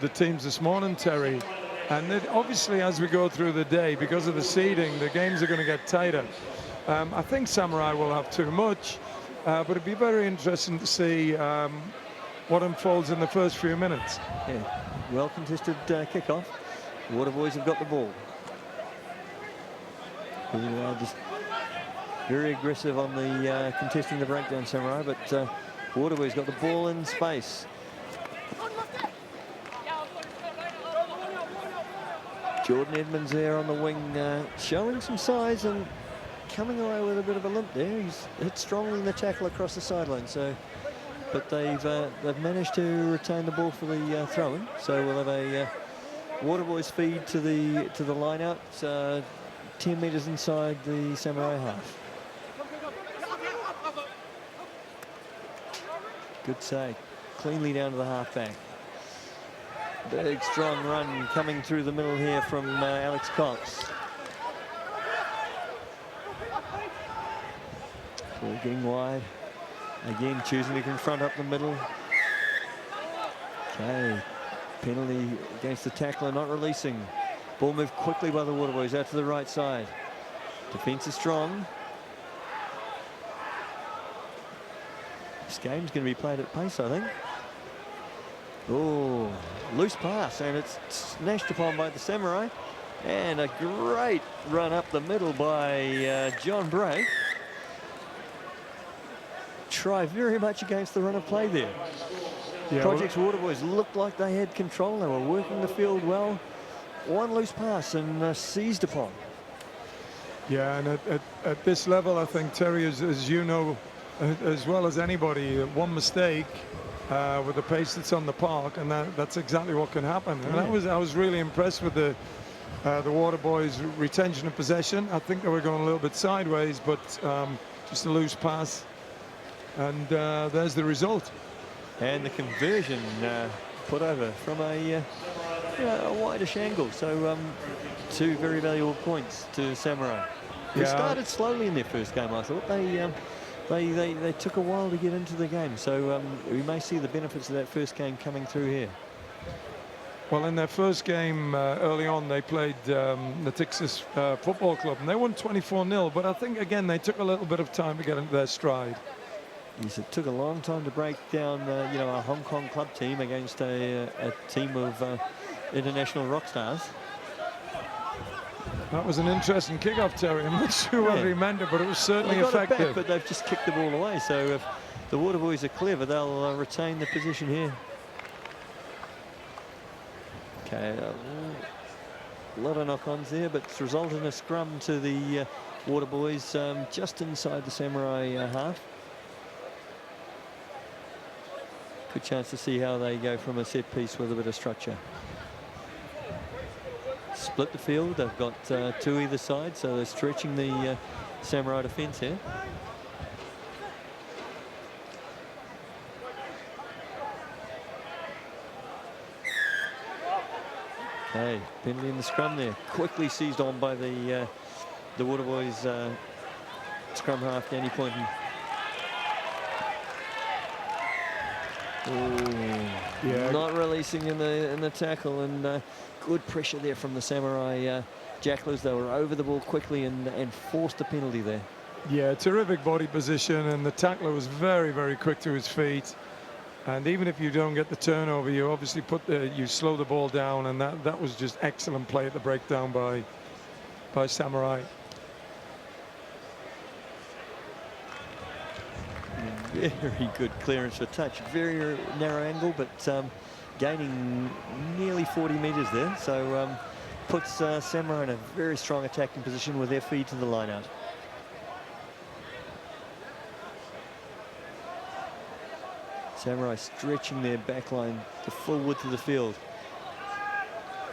the teams this morning, Terry. And obviously, as we go through the day, because of the seeding, the games are going to get tighter. I think Samurai will have too much, but it'd be very interesting to see what unfolds in the first few minutes. Yeah, well contested kickoff. The Waterboys have got the ball. They are just very aggressive on the contesting the breakdown, Samurai, but Waterboys got the ball in space. Jordan Edmonds there on the wing, showing some size and coming away with a bit of a limp there. He's hit strongly in the tackle across the sideline, but they've managed to retain the ball for the throw-in. So we'll have a Waterboys feed to the line out, 10 metres inside the Samurai half. Good save, cleanly down to the half-back. Big strong run coming through the middle here from Alex Cox. Ball getting wide. Again, choosing to confront up the middle. Okay, penalty against the tackler, not releasing. Ball moved quickly by the Waterboys out to the right side. Defence is strong. This game's going to be played at pace, I think. Oh, loose pass, and it's snatched upon by the Samurai. And a great run up the middle by John Bray. Try very much against the run of play there. Yeah, Projecx Waterboys looked like they had control. They were working the field well. One loose pass and seized upon. Yeah, and at this level, I think, Terry, as you know, as well as anybody, one mistake with the pace that's on the park, and that's exactly what can happen. And I was really impressed with the Waterboys' retention of possession. I think they were going a little bit sideways, but just a loose pass, and there's the result. And the conversion put over from a wideish angle. So 2 very valuable points to Samurai. They started slowly in their first game. I thought they took a while to get into the game. So we may see the benefits of that first game coming through here. Well, in their first game early on, they played the Texas Football Club, and they won 24-0. But I think, again, they took a little bit of time to get into their stride. Yes, it took a long time to break down, a Hong Kong club team against a team of international rock stars. That was an interesting kickoff, Terry. I'm not sure whether he meant it, but it was certainly effective. It back, but they've just kicked the ball away. So if the Waterboys are clever, they'll retain the position here. Okay, a lot of knock-ons there, but it's resulted in a scrum to the Waterboys just inside the Samurai half. Good chance to see how they go from a set piece with a bit of structure. Split the field. They've got 2 either side, so they're stretching the Samurai defence here. Okay, penalty in the scrum there. Quickly seized on by the Waterboys scrum half, Danny Poynton. Yeah. Not releasing in the tackle, and good pressure there from the Samurai Jacklers. They were over the ball quickly and forced a penalty there. Yeah, terrific body position, and the tackler was very, very quick to his feet. And even if you don't get the turnover, you obviously you slow the ball down, and that was just excellent play at the breakdown by Samurai. Very good clearance for touch. Very narrow angle, but gaining nearly 40 metres there. So puts Samurai in a very strong attacking position with their feed to the line out. Samurai stretching their back line the full width of the field,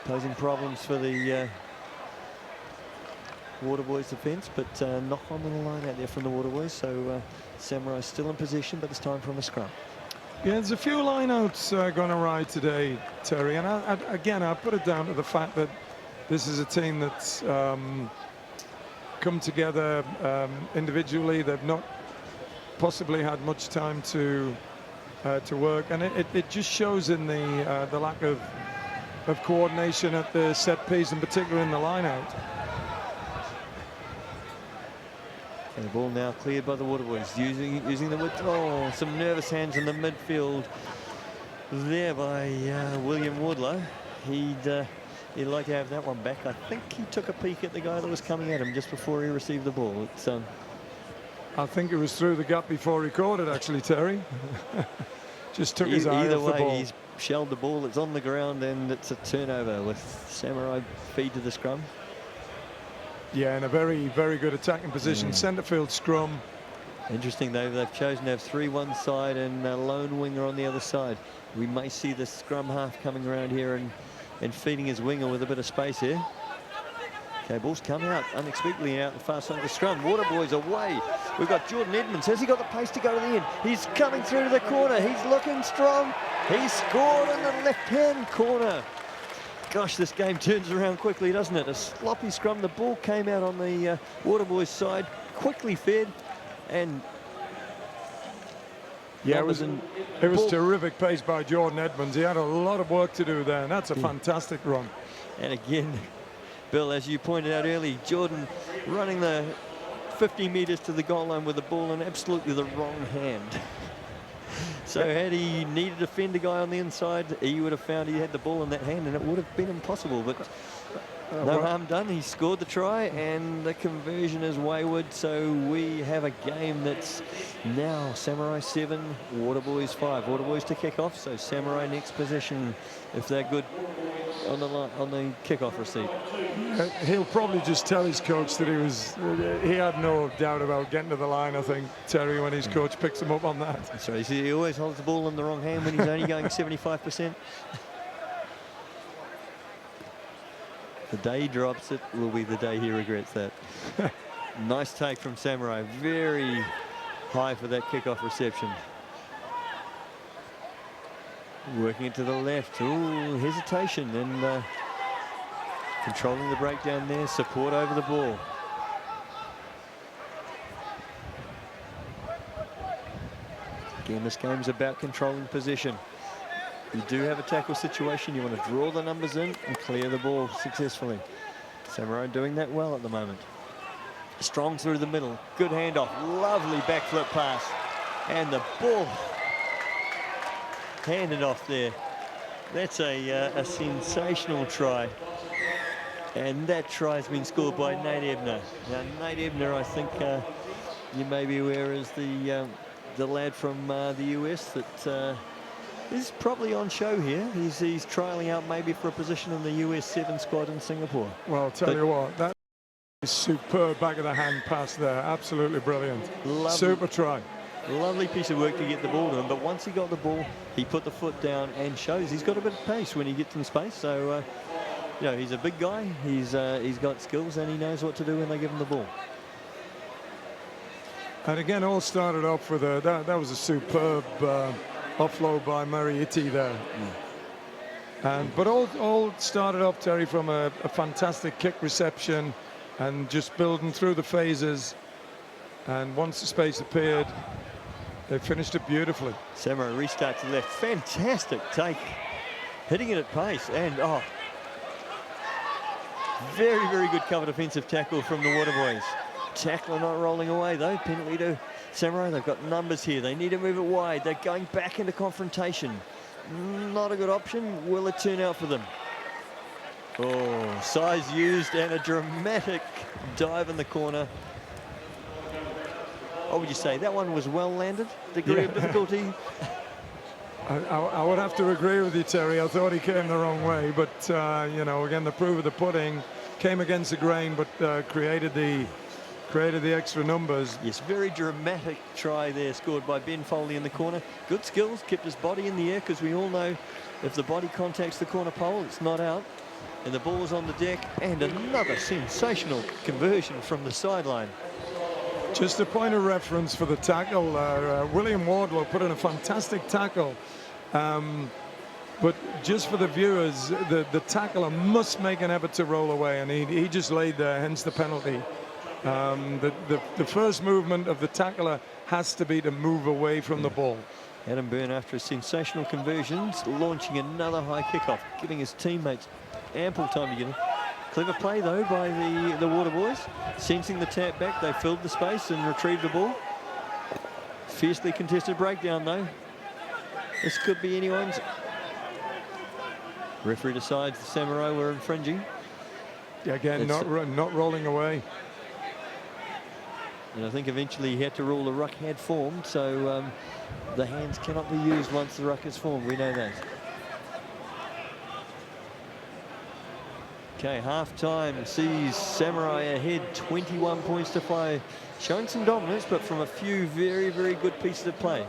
posing problems for the Waterboys defence, but knock on the line out there from the Waterboys. So Samurai still in position, but it's time for a scrum. Yeah, there's a few lineouts going awry today, Terry, and again, I put it down to the fact that this is a team that's come together individually. They've not possibly had much time to to work, and it just shows in the lack of coordination at the set piece, in particular in the line out. And the ball now cleared by the Waterboys, using the width. Oh, some nervous hands in the midfield there by William Wardlow. He'd like to have that one back. I think he took a peek at the guy that was coming at him just before he received the ball. I think it was through the gap before he caught it, actually, Terry. Just took his eye off the ball. He's shelled the ball. It's on the ground, and it's a turnover with Samurai feed to the scrum. Yeah, in a very, very good attacking position. Centre field scrum. Interesting, though, they've chosen to have 3 one side and a lone winger on the other side. We may see the scrum half coming around here and feeding his winger with a bit of space here. Okay, ball's come out unexpectedly out the far side of the scrum. Waterboys away. We've got Jordan Edmonds. Has he got the pace to go to the end? He's coming through to the corner. He's looking strong. He scored in the left-hand corner. Gosh, this game turns around quickly, doesn't it? A sloppy scrum. The ball came out on the Waterboys side, quickly fed, and yeah, it was terrific pace by Jordan Edmonds. He had a lot of work to do there, and that's a fantastic run. And again, Bill, as you pointed out early, Jordan running the 50 metres to the goal line with the ball in absolutely the wrong hand. So had he needed to fend a guy on the inside, he would have found he had the ball in that hand, and it would have been impossible. But no harm done. He scored the try, and the conversion is wayward. So we have a game that's now Samurai 7, Waterboys 5. Waterboys to kick off. So Samurai next possession, if they're good on the kickoff receipt. He'll probably just tell his coach that he had no doubt about getting to the line, I think, Terry, when his coach picks him up on that. That's right. He always holds the ball in the wrong hand when he's only going 75%. The day he drops it will be the day he regrets that. Nice take from Samurai. Very high for that kickoff reception. Working it to the left. Ooh, hesitation and controlling the breakdown there. Support over the ball. Again, this game's about controlling possession. You do have a tackle situation. You want to draw the numbers in and clear the ball successfully. Samurai doing that well at the moment. Strong through the middle. Good handoff. Lovely backflip pass. And the ball handed off there. That's a sensational try. And that try has been scored by Nate Ebner. Now, Nate Ebner, I think you may be aware, is the lad from the US that is probably on show here. He's trialling out maybe for a position in the US 7 squad in Singapore. Well, I'll tell you what, that is superb back of the hand pass there. Absolutely brilliant. Lovely. Super try. Lovely piece of work to get the ball to him, but once he got the ball, he put the foot down and shows he's got a bit of pace when he gets in space. So, you know, he's a big guy. He's got skills, and he knows what to do when they give him the ball. And again, all started off with that was a superb offload by Mariitti there. But all started off, Terry, from a fantastic kick reception and just building through the phases. And once the space appeared, they finished it beautifully. Samurai restart to left. Fantastic take. Hitting it at pace. And, oh, very, very good cover defensive tackle from the Waterboys. Tackler not rolling away, though. Penalty to Samurai. They've got numbers here. They need to move it wide. They're going back into confrontation. Not a good option. Will it turn out for them? Oh, size used and a dramatic dive in the corner. What would you say? That one was well landed? Degree of difficulty? I would have to agree with you, Terry. I thought he came the wrong way, but you know, again, the proof of the pudding, came against the grain, but created the extra numbers. Yes, very dramatic try there, scored by Ben Foley in the corner. Good skills, kept his body in the air, because we all know if the body contacts the corner pole, it's not out. And the ball is on the deck, and another sensational conversion from the sideline. Just a point of reference for the tackle. William Wardlow put in a fantastic tackle. But just for the viewers, the tackler must make an effort to roll away, and he just laid there, hence the penalty. The first movement of the tackler has to be to move away from the ball. Adam Byrne, after a sensational conversion, launching another high kickoff, giving his teammates ample time to get in. Clever play, though, by the Waterboys. Sensing the tap back, they filled the space and retrieved the ball. Fiercely contested breakdown, though. This could be anyone's. Referee decides the Samurai were infringing. Yeah, again, not rolling away. And I think eventually he had to rule the ruck had formed, so the hands cannot be used once the ruck is formed. We know that. Okay, half-time sees Samurai ahead, 21 points to 5. Showing some dominance, but from a few very, very good pieces of play.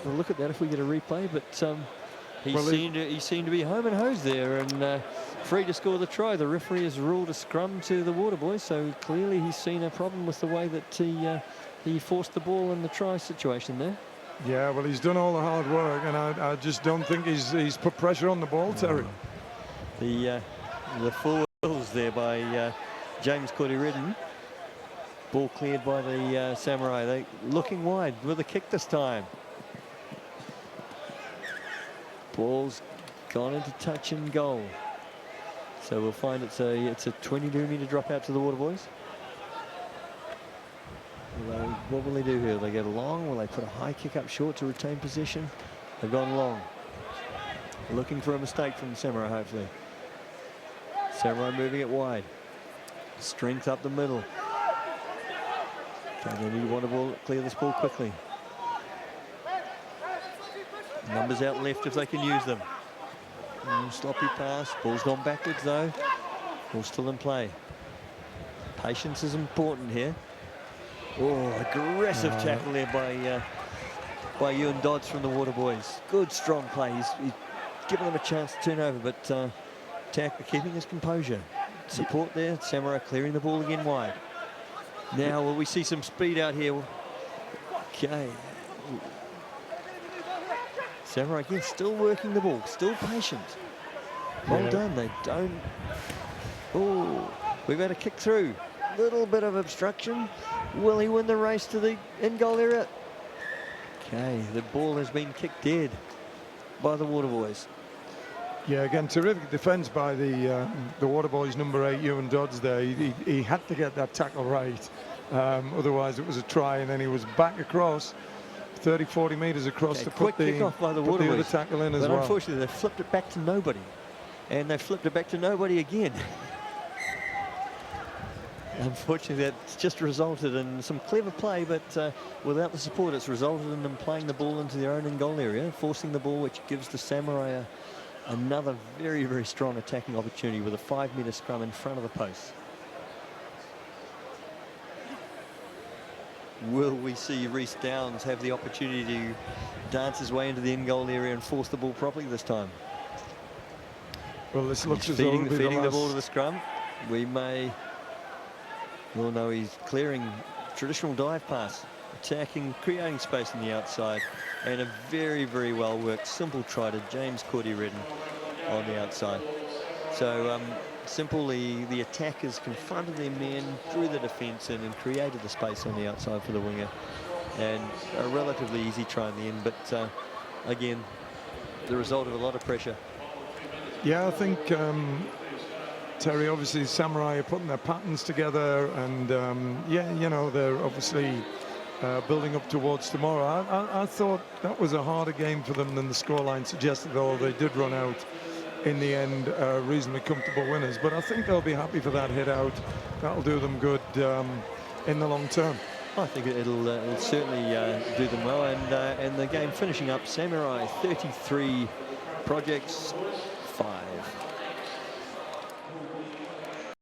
We'll look at that if we get a replay, but he seemed to be home and hosed there and free to score the try. The referee has ruled a scrum to the Waterboys, so clearly he's seen a problem with the way that he forced the ball in the try situation there. Yeah, well, he's done all the hard work, and I just don't think he's put pressure on the ball, Terry. The forward there by James Cordy-Redden. Ball cleared by the Samurai. They looking wide with a kick this time. Ball's gone into touch and goal. So we'll find it's a 22-metre drop out to the Waterboys. What will they do here? They go long. Will they put a high kick up short to retain possession? They've gone long. Looking for a mistake from the Samurai, hopefully. Samurai moving it wide. Strength up the middle. Okay, they need to want to clear this ball quickly. Numbers out left if they can use them. Sloppy pass. Ball's gone backwards though. Ball still in play. Patience is important here. Oh, aggressive tackle there by Ewan Dodds from the Waterboys. Good strong play. He's given them a chance to turn over, but Tacker keeping his composure. Support there. Samurai clearing the ball again wide. Now will we see some speed out here? Okay. Samurai again still working the ball, still patient. Well done, they don't. Oh, we've had a kick through. Little bit of obstruction. Will he win the race to the in-goal area? Okay, the ball has been kicked dead by the Waterboys. Yeah, again, terrific defence by the Waterboys number 8, Ewan Dodds there. He had to get that tackle right. Otherwise, it was a try, and then he was back across. 30, 40 metres across to put the other tackle in as well. But unfortunately, they flipped it back to nobody. And they flipped it back to nobody again. Unfortunately, that's just resulted in some clever play, but without the support, it's resulted in them playing the ball into their own in-goal area, forcing the ball, which gives the Samurai another very, very strong attacking opportunity with a 5-metre scrum in front of the post. will we see Reece Downs have the opportunity to dance his way into the in-goal area and force the ball properly this time? Well, this looks He's as though feeding, it'll be feeding the ball to last. the scrum. We may... Well, no, he's clearing traditional dive pass, attacking, creating space on the outside, and a very, very well worked simple try to James Cordy-Redden on the outside. So Simple, the attackers confronted their men, drew the defence in and created the space on the outside for the winger. And a relatively easy try in the end, but again, the result of a lot of pressure. Yeah, I think Terry, obviously Samurai are putting their patterns together, and yeah, you know, they're obviously building up towards tomorrow. I thought that was a harder game for them than the scoreline suggested, though they did run out in the end reasonably comfortable winners. But I think they'll be happy for that hit out. That'll do them good in the long term. I think it'll certainly do them well. And the game finishing up, Samurai 33, Projecx 5.